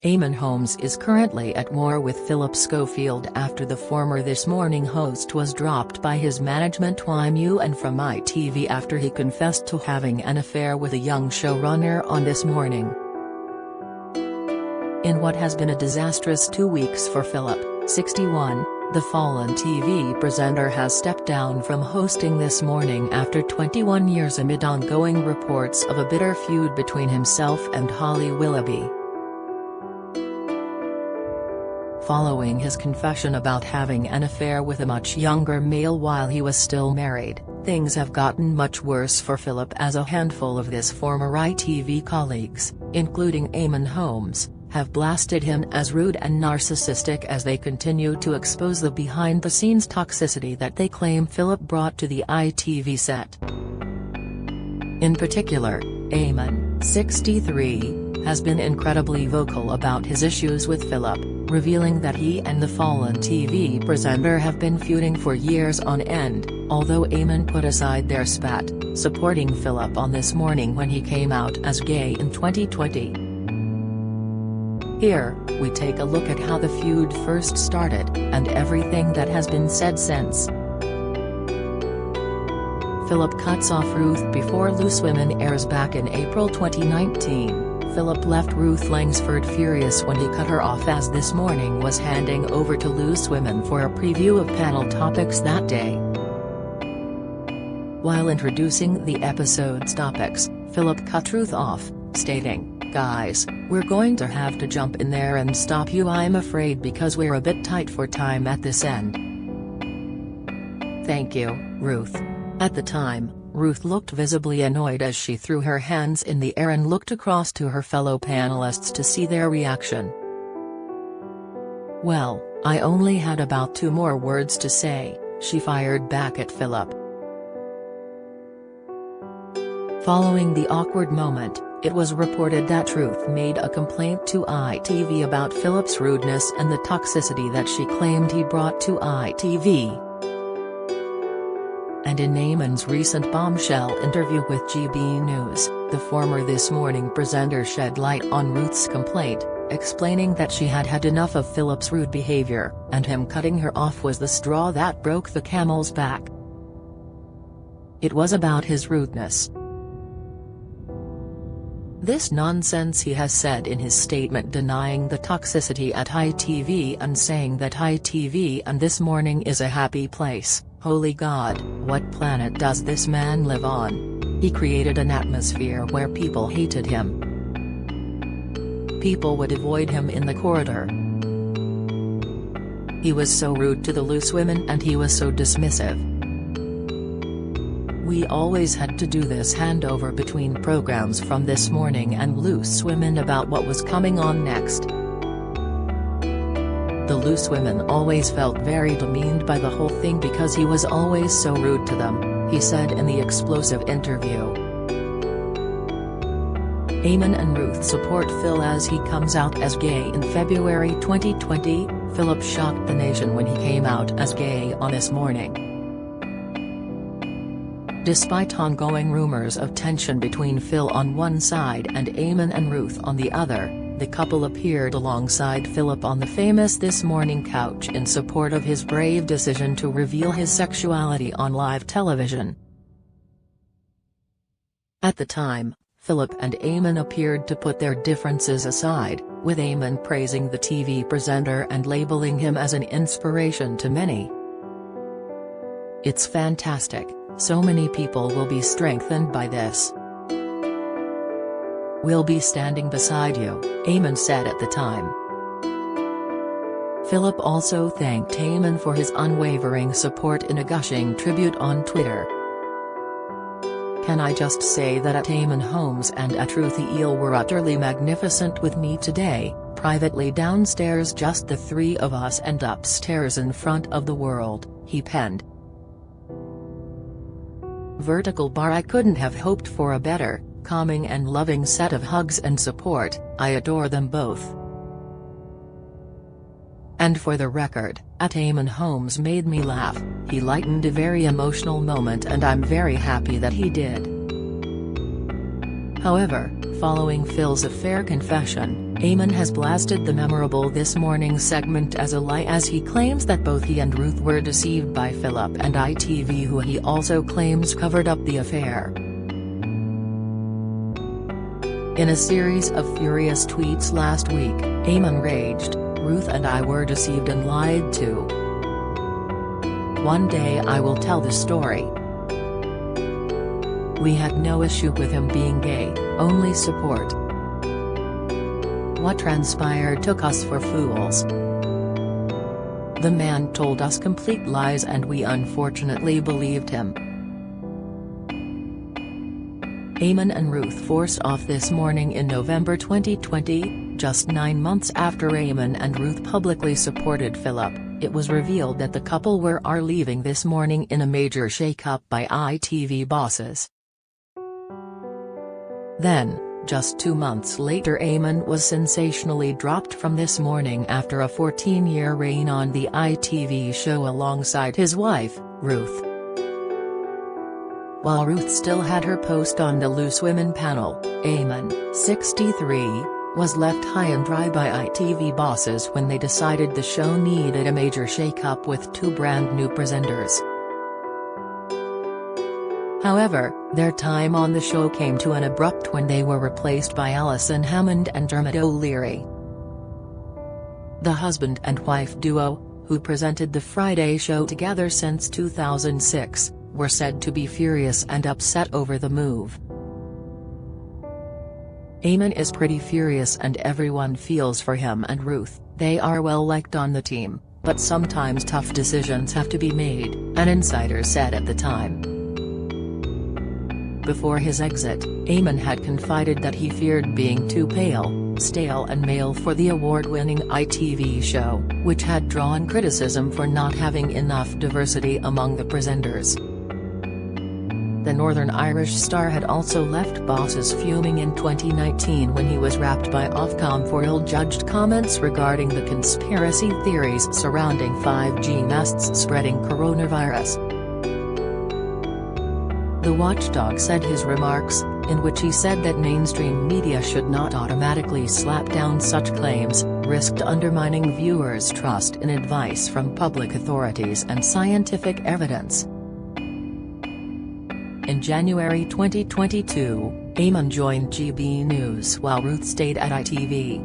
Eamonn Holmes is currently at war with Phillip Schofield after the former This Morning host was dropped by his management Eamonn from ITV after he confessed to having an affair with a young showrunner on This Morning. In what has been a disastrous 2 weeks for Phillip, 61, the fallen TV presenter has stepped down from hosting This Morning after 21 years amid ongoing reports of a bitter feud between himself and Holly Willoughby. Following his confession about having an affair with a much younger male while he was still married, things have gotten much worse for Phillip as a handful of his former ITV colleagues, including Eamonn Holmes, have blasted him as rude and narcissistic as they continue to expose the behind-the-scenes toxicity that they claim Phillip brought to the ITV set. In particular, Eamonn, 63, has been incredibly vocal about his issues with Phillip, revealing that he and the fallen TV presenter have been feuding for years on end, although Eamonn put aside their spat, supporting Phillip on This Morning when he came out as gay in 2020. Here, we take a look at how the feud first started, and everything that has been said since. Phillip cuts off Ruth before Loose Women airs back in April 2019. Phillip left Ruth Langsford furious when he cut her off as This Morning was handing over to Loose Women for a preview of panel topics that day. While introducing the episode's topics, Phillip cut Ruth off, stating, "Guys, we're going to have to jump in there and stop you, I'm afraid, because we're a bit tight for time at this end. Thank you, Ruth." At the time, Ruth looked visibly annoyed as she threw her hands in the air and looked across to her fellow panelists to see their reaction. "Well, I only had about 2 more words to say," she fired back at Phillip. Following the awkward moment, it was reported that Ruth made a complaint to ITV about Phillip's rudeness and the toxicity that she claimed he brought to ITV. And in Eamonn's recent bombshell interview with GB News, the former This Morning presenter shed light on Ruth's complaint, explaining that she had had enough of Phillip's rude behavior, and him cutting her off was the straw that broke the camel's back. It was about his rudeness. This nonsense, he has said in his statement, denying the toxicity at ITV and saying that ITV and This Morning is a happy place. Holy God, what planet does this man live on? He created an atmosphere where people hated him. People would avoid him in the corridor. He was so rude to the Loose Women and he was so dismissive. We always had to do this handover between programs from This Morning and Loose Women about what was coming on next. The Loose Women always felt very demeaned by the whole thing because he was always so rude to them, he said in the explosive interview. Eamonn and Ruth support Phil as he comes out as gay in February 2020. Phillip shocked the nation when he came out as gay on This Morning. Despite ongoing rumors of tension between Phil on one side and Eamonn and Ruth on the other, the couple appeared alongside Phillip on the famous This Morning couch in support of his brave decision to reveal his sexuality on live television. At the time, Phillip and Eamonn appeared to put their differences aside, with Eamonn praising the TV presenter and labeling him as an inspiration to many. "It's fantastic, so many people will be strengthened by this. We'll be standing beside you," Eamonn said at the time. Phillip also thanked Eamonn for his unwavering support in a gushing tribute on Twitter. "Can I just say that at Eamonn Holmes and at Ruthie Eel were utterly magnificent with me today, privately downstairs just the 3 of us and upstairs in front of the world," he penned. Vertical bar, "I couldn't have hoped for a better, calming and loving set of hugs and support. I adore them both. And for the record, at Eamonn Holmes made me laugh, he lightened a very emotional moment and I'm very happy that he did." However, following Phil's affair confession, Eamonn has blasted the memorable This Morning segment as a lie, as he claims that both he and Ruth were deceived by Phillip and ITV, who he also claims covered up the affair. In a series of furious tweets last week, Eamonn raged, "Ruth and I were deceived and lied to. One day I will tell the story. We had no issue with him being gay, only support. What transpired took us for fools. The man told us complete lies and we unfortunately believed him." Eamonn and Ruth forced off This Morning in November 2020, just 9 months after Eamonn and Ruth publicly supported Phillip. It was revealed that the couple are leaving This Morning in a major shake-up by ITV bosses. Then, just 2 months later, Eamonn was sensationally dropped from This Morning after a 14-year reign on the ITV show alongside his wife, Ruth. While Ruth still had her post on the Loose Women panel, Eamonn, 63, was left high and dry by ITV bosses when they decided the show needed a major shake-up with 2 brand new presenters. However, their time on the show came to an abrupt when they were replaced by Alison Hammond and Dermot O'Leary. The husband and wife duo, who presented the Friday show together since 2006, were said to be furious and upset over the move. Eamonn is pretty furious and everyone feels for him and Ruth. They are well liked on the team, but sometimes tough decisions have to be made, an insider said at the time. Before his exit, Eamonn had confided that he feared being too pale, stale and male for the award-winning ITV show, which had drawn criticism for not having enough diversity among the presenters. The Northern Irish star had also left bosses fuming in 2019 when he was rapped by Ofcom for ill-judged comments regarding the conspiracy theories surrounding 5G masts spreading coronavirus. The watchdog said his remarks, in which he said that mainstream media should not automatically slap down such claims, risked undermining viewers' trust in advice from public authorities and scientific evidence. In January 2022, Eamonn joined GB News while Ruth stayed at ITV.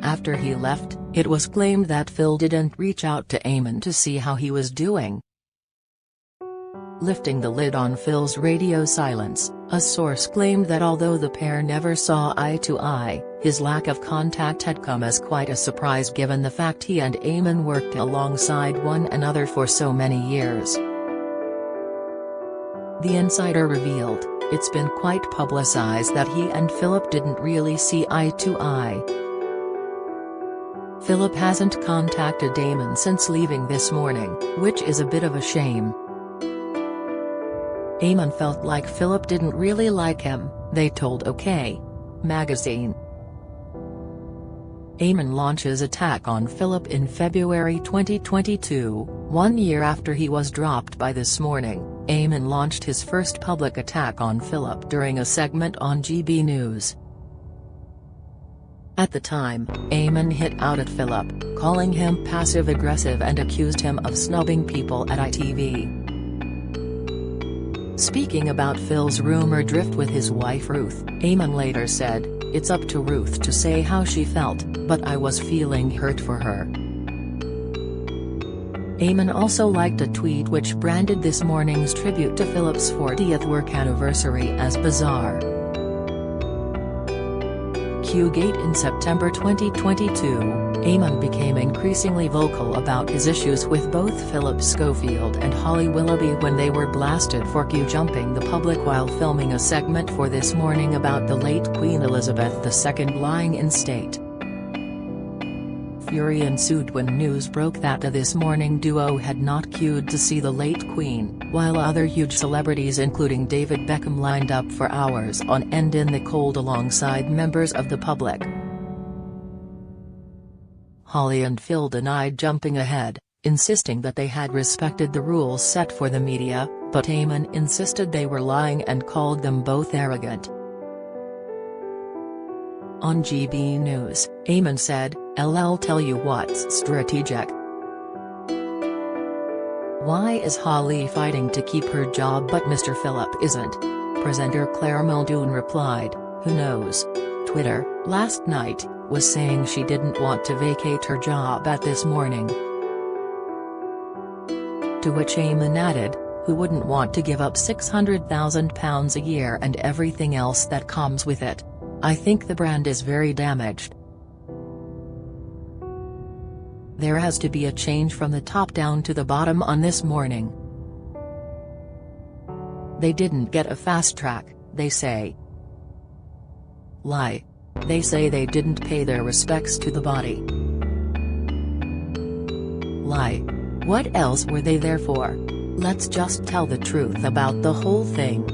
After he left, it was claimed that Phil didn't reach out to Eamonn to see how he was doing. Lifting the lid on Phil's radio silence, a source claimed that although the pair never saw eye to eye, his lack of contact had come as quite a surprise given the fact he and Eamonn worked alongside one another for so many years. The insider revealed, "It's been quite publicized that he and Phillip didn't really see eye to eye. Phillip hasn't contacted Eamonn since leaving This Morning, which is a bit of a shame. Eamonn felt like Phillip didn't really like him," they told OK! magazine. Eamonn launches attack on Phillip in February 2022, 1 year after he was dropped by This Morning. Eamonn launched his first public attack on Phillip during a segment on GB News. At the time, Eamonn hit out at Phillip, calling him passive-aggressive and accused him of snubbing people at ITV. Speaking about Phil's rumor drift with his wife Ruth, Eamonn later said, "It's up to Ruth to say how she felt, but I was feeling hurt for her." Eamonn also liked a tweet which branded This Morning's tribute to Phillip's 40th work anniversary as bizarre. Q-Gate. In September 2022, Eamonn became increasingly vocal about his issues with both Phillip Schofield and Holly Willoughby when they were blasted for Q-jumping the public while filming a segment for This Morning about the late Queen Elizabeth II lying in state. Fury ensued when news broke that the This Morning duo had not queued to see the late Queen, while other huge celebrities including David Beckham lined up for hours on end in the cold alongside members of the public. Holly and Phil denied jumping ahead, insisting that they had respected the rules set for the media, but Eamonn insisted they were lying and called them both arrogant. On GB News, Eamonn said, "I'll tell you what's strategic. Why is Holly fighting to keep her job but Mr. Phillip isn't?" Presenter Claire Muldoon replied, "Who knows?" Twitter, last night, was saying she didn't want to vacate her job at This Morning. To which Eamonn added, "Who wouldn't want to give up £600,000 a year and everything else that comes with it? I think the brand is very damaged. There has to be a change from the top down to the bottom on This Morning. They didn't get a fast track, they say. Lie. They say they didn't pay their respects to the body. Lie. What else were they there for? Let's just tell the truth about the whole thing.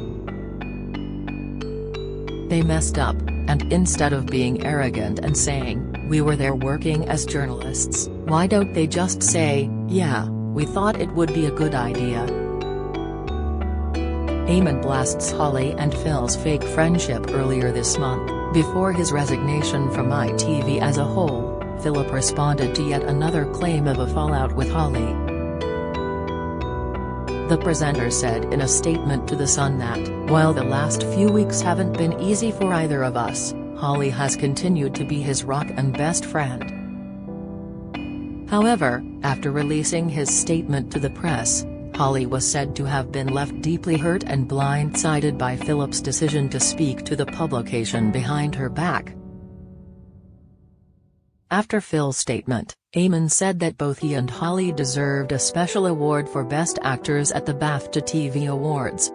They messed up, and instead of being arrogant and saying, 'We were there working as journalists,' why don't they just say, 'Yeah, we thought it would be a good idea'?" Eamonn blasts Holly and Phil's fake friendship earlier this month. Before his resignation from ITV as a whole, Phillip responded to yet another claim of a fallout with Holly. The presenter said in a statement to The Sun that, "While the last few weeks haven't been easy for either of us, Holly has continued to be his rock and best friend." However, after releasing his statement to the press, Holly was said to have been left deeply hurt and blindsided by Phillip's decision to speak to the publication behind her back. After Phil's statement, Eamonn said that both he and Holly deserved a special award for Best Actors at the BAFTA TV Awards.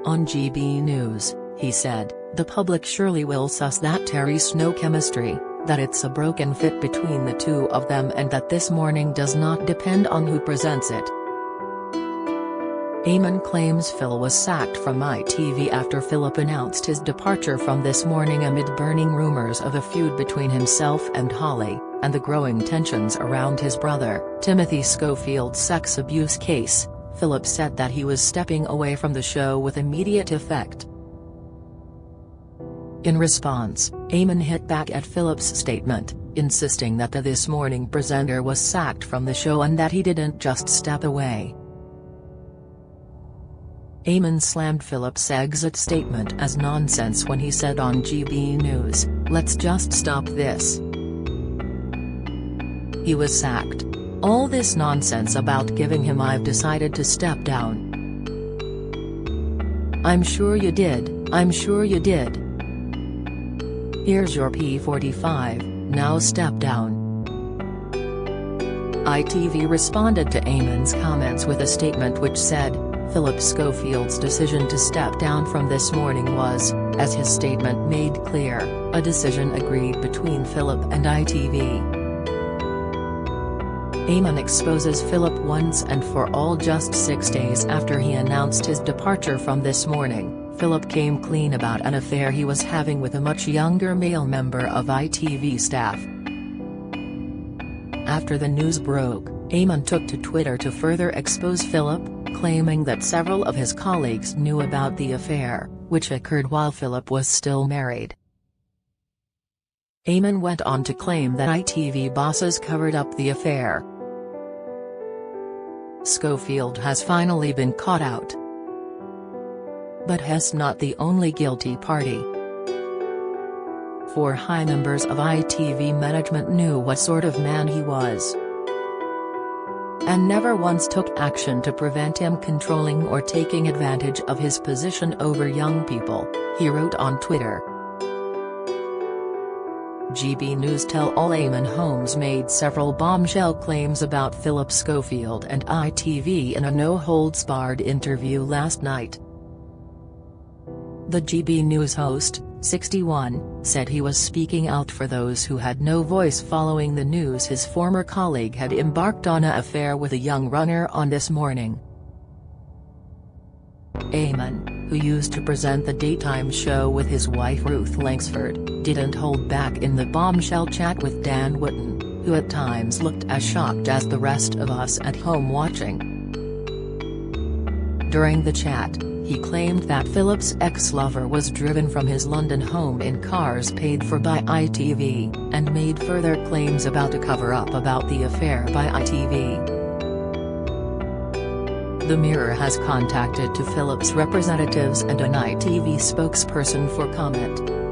On GB News, he said, "The public surely will suss that Terry's no chemistry, that it's a broken fit between the two of them, and that This Morning does not depend on who presents it." Eamonn claims Phil was sacked from ITV after Phillip announced his departure from This Morning amid burning rumours of a feud between himself and Holly, and the growing tensions around his brother, Timothy Schofield's sex abuse case. Phillip said that he was stepping away from the show with immediate effect. In response, Eamonn hit back at Phillip's statement, insisting that the This Morning presenter was sacked from the show and that he didn't just step away. Eamonn slammed Phillip's exit statement as nonsense when he said on GB News, "Let's just stop this. He was sacked. All this nonsense about giving him, I've decided to step down." "I'm sure you did, I'm sure you did. Here's your P45, now step down." ITV responded to Eamonn's comments with a statement which said, Phillip Schofield's decision to step down from This Morning was, as his statement made clear, a decision agreed between Phillip and ITV. Eamonn exposes Phillip once and for all. Just 6 days after he announced his departure from This Morning, Phillip came clean about an affair he was having with a much younger male member of ITV staff. After the news broke, Eamonn took to Twitter to further expose Phillip, claiming that several of his colleagues knew about the affair, which occurred while Phillip was still married. Eamonn went on to claim that ITV bosses covered up the affair. Schofield has finally been caught out. But he's not the only guilty party. 4 high members of ITV management knew what sort of man he was, and never once took action to prevent him controlling or taking advantage of his position over young people, he wrote on Twitter. GB News tell-all Eamonn Holmes made several bombshell claims about Phillip Schofield and ITV in a no-holds-barred interview last night. The GB News host, 61, said he was speaking out for those who had no voice following the news his former colleague had embarked on an affair with a young runner on This Morning. Eamonn, who used to present the daytime show with his wife Ruth Langsford, didn't hold back in the bombshell chat with Dan Wootton, who at times looked as shocked as the rest of us at home watching. During the chat, He claimed that Philip's ex-lover was driven from his London home in cars paid for by ITV, and made further claims about a cover-up about the affair by ITV. The Mirror has contacted Philip's representatives and an ITV spokesperson for comment.